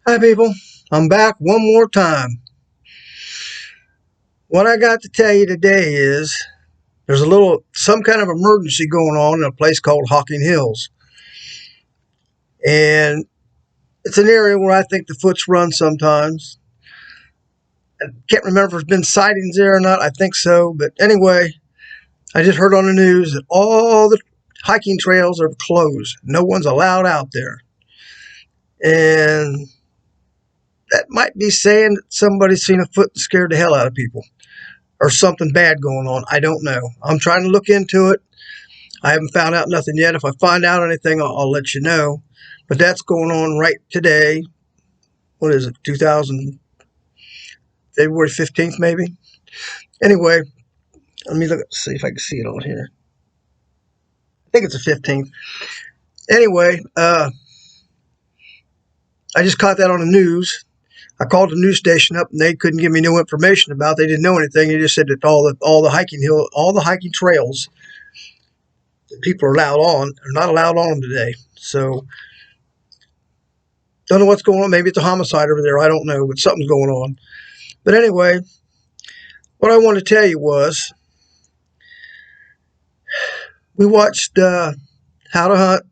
Hi, people. I'm back one more time. What I got to tell you today is there's some kind of emergency going on in a place called Hocking Hills. And it's an area where I think the foots run sometimes. I can't remember if there's been sightings there or not. I think so. But anyway, I just heard on the news that all the hiking trails are closed. No one's allowed out there. And that might be saying that somebody's seen a foot and scared the hell out of people, or something bad going on. I don't know. I'm trying to look into it. I haven't found out nothing yet. If I find out anything, I'll let you know. But that's going on right today. What is it? 2000 February 15th, maybe. Anyway, let me see if I can see it on here. I think it's the 15th. Anyway, I just caught that on the news. I called the news station up, and they couldn't give me no information about it. They didn't know anything. They just said that all the hiking trails that people are not allowed on them today. So don't know what's going on. Maybe it's a homicide over there. I don't know, but something's going on. But anyway, what I wanted to tell you was we watched How to Hunt,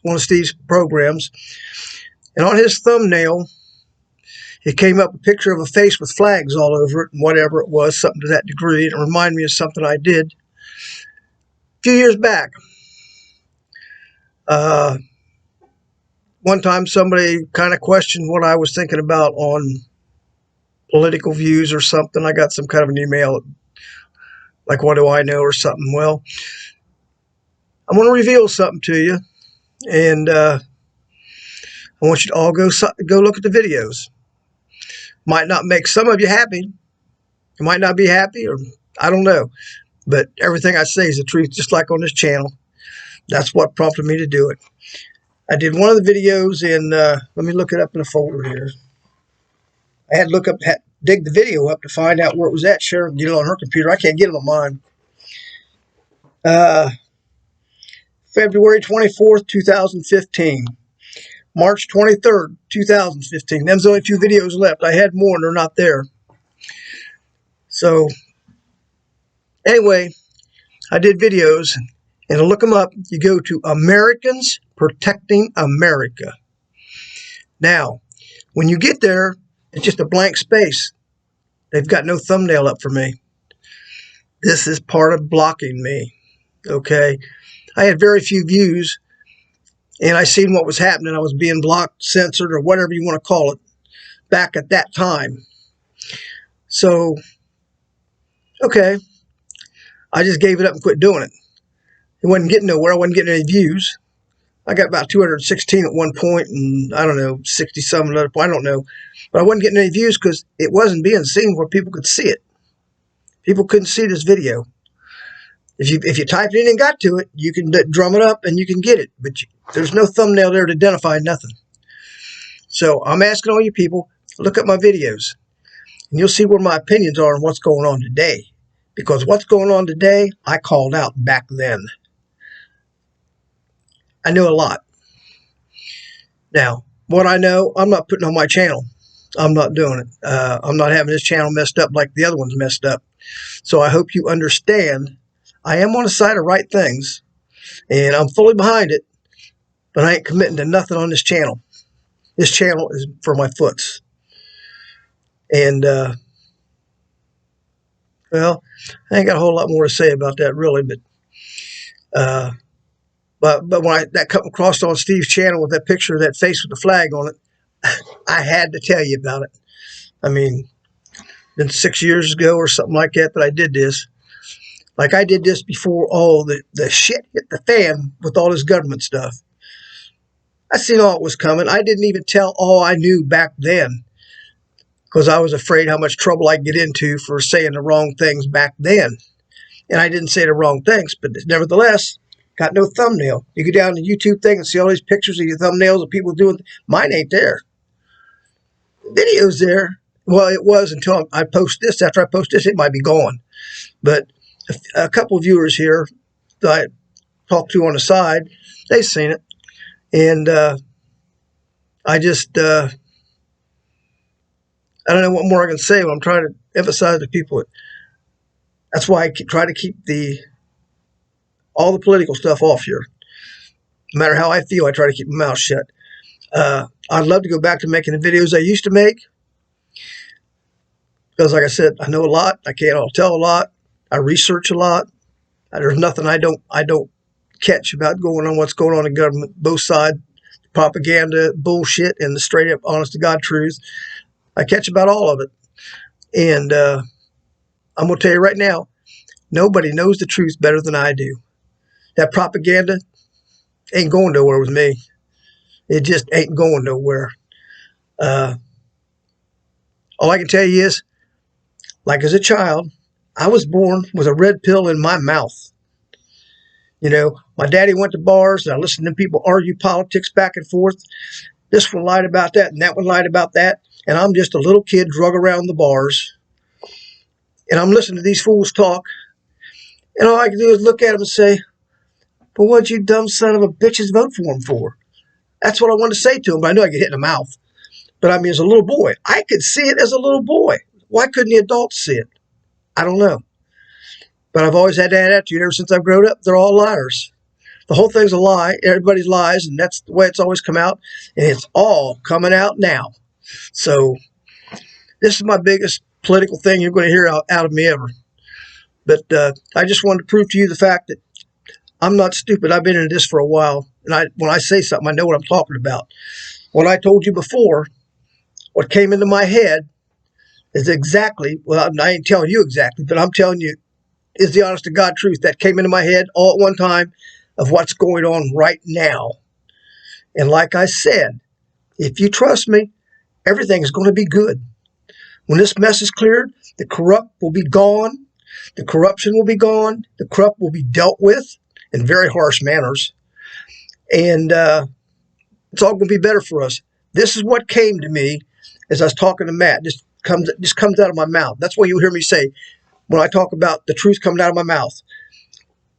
one of Steve's programs, and on his thumbnail, it came up a picture of a face with flags all over it and whatever it was, something to that degree. It reminded me of something I did a few years back. One time somebody kind of questioned what I was thinking about on political views or something. I got some kind of an email like, what do I know, or something. Well, I'm going to reveal something to you, and I want you to all go look at the videos. Might not make some of you happy. You might not be happy, or I don't know. But everything I say is the truth, just like on this channel. That's what prompted me to do it. I did one of the videos in, let me look it up in a folder here. I had to dig the video up to find out where it was at. Sharon get it on her computer. I can't get it on mine. February 24th, 2015. March 23rd, 2015. Them's the only two videos left. I had more and they're not there. So, anyway, I did videos, and to look them up, you go to Americans Protecting America. Now, when you get there, it's just a blank space. They've got no thumbnail up for me. This is part of blocking me. Okay? I had very few views, and I seen what was happening. I was being blocked, censored, or whatever you want to call it, back at that time. So, okay, I just gave it up and quit doing it. It wasn't getting nowhere. I wasn't getting any views. I got about 216 at one point, and I don't know, 60-some another point. I don't know. But I wasn't getting any views because it wasn't being seen where people could see it. People couldn't see this video. If you type it in and got to it, you can drum it up and you can get it. But there's no thumbnail there to identify nothing. So I'm asking all you people, look at my videos, and you'll see where my opinions are on what's going on today. Because what's going on today, I called out back then. I know a lot. Now, what I know, I'm not putting on my channel. I'm not doing it. I'm not having this channel messed up like the other ones messed up. So I hope you understand. I am on the side of right things, and I'm fully behind it, but I ain't committing to nothing on this channel. This channel is for my foots. And, well, I ain't got a whole lot more to say about that, really, but when that come across on Steve's channel with that picture of that face with the flag on it, I had to tell you about it. I mean, been 6 years ago or something like that I did this. Like, I did this before all the shit hit the fan with all this government stuff. I seen all it was coming. I didn't even tell all I knew back then because I was afraid how much trouble I'd get into for saying the wrong things back then. And I didn't say the wrong things, but nevertheless, got no thumbnail. You go down the YouTube thing and see all these pictures of your thumbnails of people doing. Mine ain't there. The video's there. Well, it was until I post this. After I post this, it might be gone. But a couple of viewers here that I talked to on the side, they've seen it. And I just I don't know what more I can say, but I'm trying to emphasize to people. That's why I try to keep all the political stuff off here. No matter how I feel, I try to keep my mouth shut. I'd love to go back to making the videos I used to make because, like I said, I know a lot. I can't all tell a lot. I research a lot. There's nothing I don't catch about what's going on in government, both sides, propaganda, bullshit, and the straight up, honest to God truth. I catch about all of it. And I'm going to tell you right now, nobody knows the truth better than I do. That propaganda ain't going nowhere with me. It just ain't going nowhere. All I can tell you is, like as a child, I was born with a red pill in my mouth. You know, my daddy went to bars, and I listened to people argue politics back and forth. This one lied about that, and that one lied about that. And I'm just a little kid drug around the bars. And I'm listening to these fools talk. And all I can do is look at them and say, but what'd you dumb son of a bitches vote for him for? That's what I wanted to say to him, but I knew I get hit in the mouth. But I mean, as a little boy, I could see it as a little boy. Why couldn't the adults see it? I don't know. But I've always had that attitude ever since I've grown up. They're all liars. The whole thing's a lie. Everybody's lies, and that's the way it's always come out. And it's all coming out now. So this is my biggest political thing you're going to hear out of me ever. But I just wanted to prove to you the fact that I'm not stupid. I've been in this for a while. And when I say something, I know what I'm talking about. What I told you before, what came into my head is exactly, well, I ain't telling you exactly, but I'm telling you, is the honest to God truth that came into my head all at one time of what's going on right now. And like I said, if you trust me, everything is going to be good. When this mess is cleared, the corrupt will be gone. The corruption will be gone. The corrupt will be dealt with in very harsh manners. And it's all going to be better for us. This is what came to me as I was talking to Matt. Just comes out of my mouth. That's why you hear me say when I talk about the truth coming out of my mouth.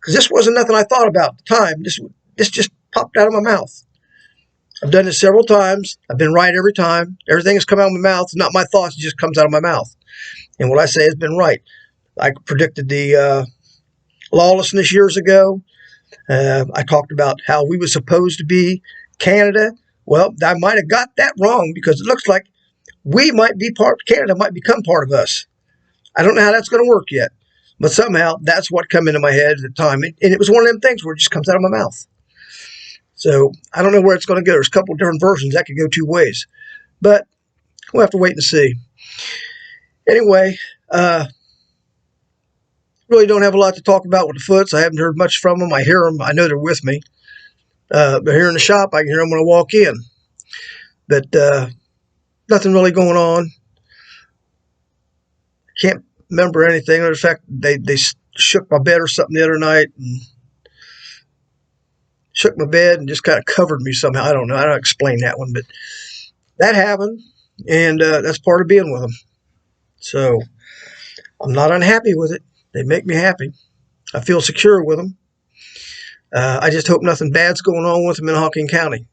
Because this wasn't nothing I thought about at the time. This just popped out of my mouth. I've done this several times. I've been right every time. Everything has come out of my mouth. It's not my thoughts. It just comes out of my mouth. And what I say has been right. I predicted the lawlessness years ago. I talked about how we were supposed to be Canada. Well, I might have got that wrong because it looks like we might be Canada might become part of us. I don't know how that's going to work yet. But somehow that's what came into my head at the time. And it was one of them things where it just comes out of my mouth. So I don't know where it's going to go. There's a couple of different versions. That could go two ways. But we'll have to wait and see. Anyway, really don't have a lot to talk about with the Foots. I haven't heard much from them. I hear them. I know they're with me. But here in the shop, I can hear them when I walk in. But nothing really going on. Can't remember anything. In fact, they shook my bed or something the other night and shook my bed and just kind of covered me somehow. I don't know. I don't explain that one, but that happened, and that's part of being with them. So I'm not unhappy with it. They make me happy. I feel secure with them. I just hope nothing bad's going on with them in Hawking County.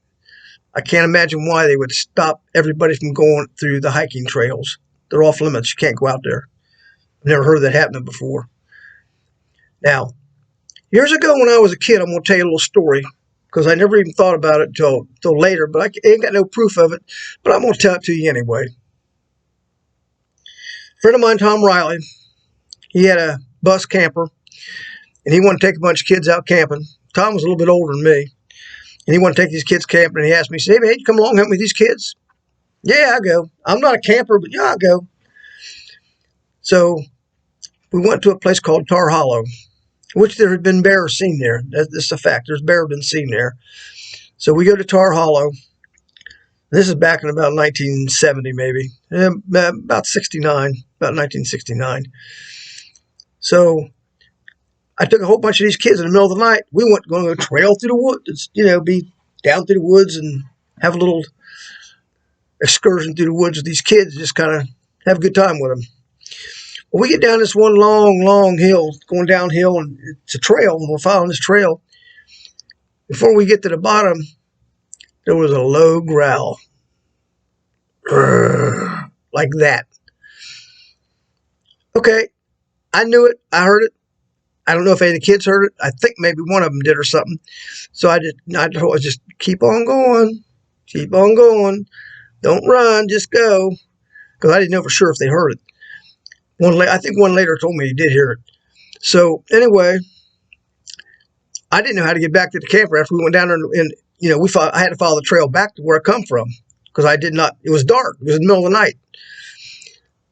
I can't imagine why they would stop everybody from going through the hiking trails. They're off limits. You can't go out there. I've never heard of that happening before. Now, years ago when I was a kid, I'm going to tell you a little story because I never even thought about it until later, but I ain't got no proof of it, but I'm going to tell it to you anyway. A friend of mine, Tom Riley, he had a bus camper, and he wanted to take a bunch of kids out camping. Tom was a little bit older than me, and he wanted to take these kids camping, and he asked me, he said, hey, man, you come along and help me with these kids? Yeah, I'll go. I'm not a camper, but yeah, I'll go. So we went to a place called Tar Hollow, which there had been bears seen there. That's a fact. There's bear been seen there. So we go to Tar Hollow. This is back in about 1970, maybe. About 1969. So I took a whole bunch of these kids in the middle of the night. We went going to go trail through the woods, be down through the woods and have a little excursion through the woods with these kids, just kind of have a good time with them. Well, we get down this one long hill, going downhill, and it's a trail, and we're following this trail. Before we get to the bottom, there was a low growl. like that. Okay, I knew it. I heard it. I don't know if any of the kids heard it. I think maybe one of them did or something. So I told her, just keep on going. Keep on going. Don't run. Just go. Because I didn't know for sure if they heard it. I think one later told me he did hear it. So anyway, I didn't know how to get back to the camper after we went down there and I had to follow the trail back to where I come from because I did not. It was dark. It was in the middle of the night.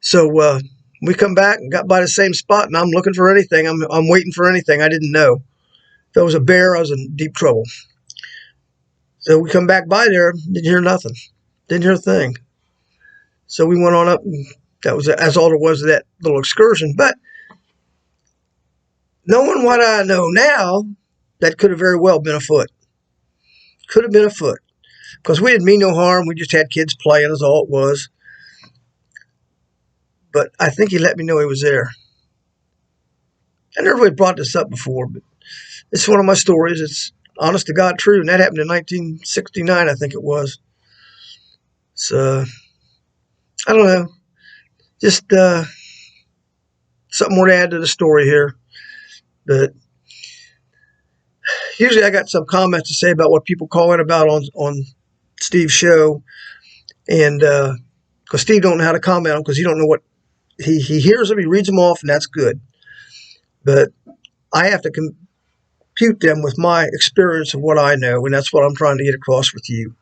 So we come back and got by the same spot, and I'm looking for anything. I'm waiting for anything. I didn't know. If there was a bear, I was in deep trouble. So we come back by there, didn't hear nothing. Didn't hear a thing. So we went on up, and that was as all there was of that little excursion. But knowing what I know now, that could have very well been a foot. Could have been a foot. Because we didn't mean no harm. We just had kids playing is all it was. But I think he let me know he was there. I never really brought this up before, but it's one of my stories. It's honest to God true. And that happened in 1969, I think it was. So, I don't know. Just something more to add to the story here. But usually I got some comments to say about what people call in about on Steve's show. And because Steve don't know how to comment on them because he don't know what he hears them, he reads them off, and that's good. But I have to compute them with my experience of what I know, and that's what I'm trying to get across with you.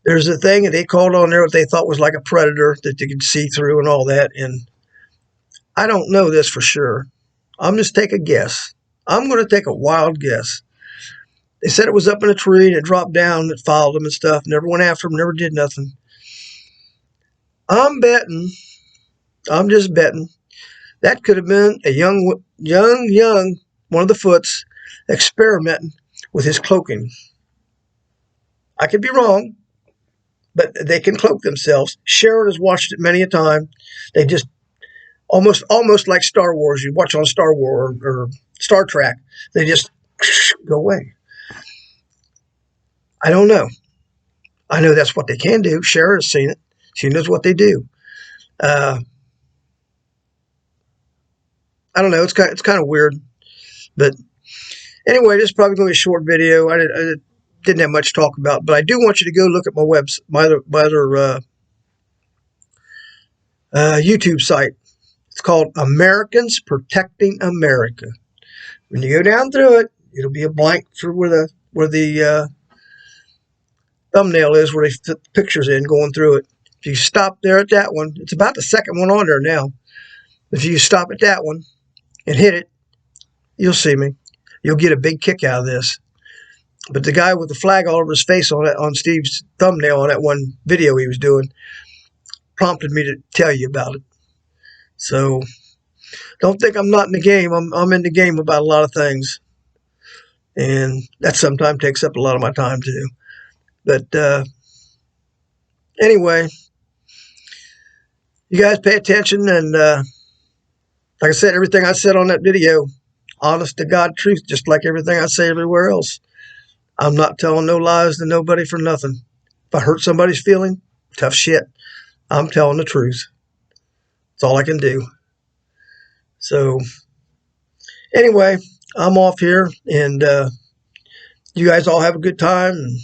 There's a thing that they called on there what they thought was like a predator that they could see through and all that, and I don't know this for sure. I'm just take a guess. I'm going to take a wild guess. They said it was up in a tree and it dropped down and it followed them and stuff. Never went after them, never did nothing. I'm just betting that could have been a young one of the Foots experimenting with his cloaking. I could be wrong, but they can cloak themselves. Sharon has watched it many a time. They just almost like Star Wars. You watch on Star Wars or Star Trek, they just go away. I don't know. I know that's what they can do. Sharon has seen it. She knows what they do. I don't know. It's kind of weird, but anyway, this is probably going to be a short video. I didn't have much to talk about, but I do want you to go look at my other YouTube site. It's called Americans Protecting America. When you go down through it, it'll be a blank for where the thumbnail is, where they put the pictures in going through it. If you stop there at that one, it's about the second one on there now. If you stop at that one and hit it, you'll see me. You'll get a big kick out of this. But the guy with the flag all over his face on Steve's thumbnail on that one video he was doing prompted me to tell you about it. So don't think I'm not in the game. I'm in the game about a lot of things. And that sometimes takes up a lot of my time too. But anyway, you guys pay attention. And like I said, everything I said on that video, honest to God truth, just like everything I say everywhere else. I'm not telling no lies to nobody for nothing. If I hurt somebody's feeling, tough shit. I'm telling the truth. That's all I can do. So anyway, I'm off here, and you guys all have a good time. And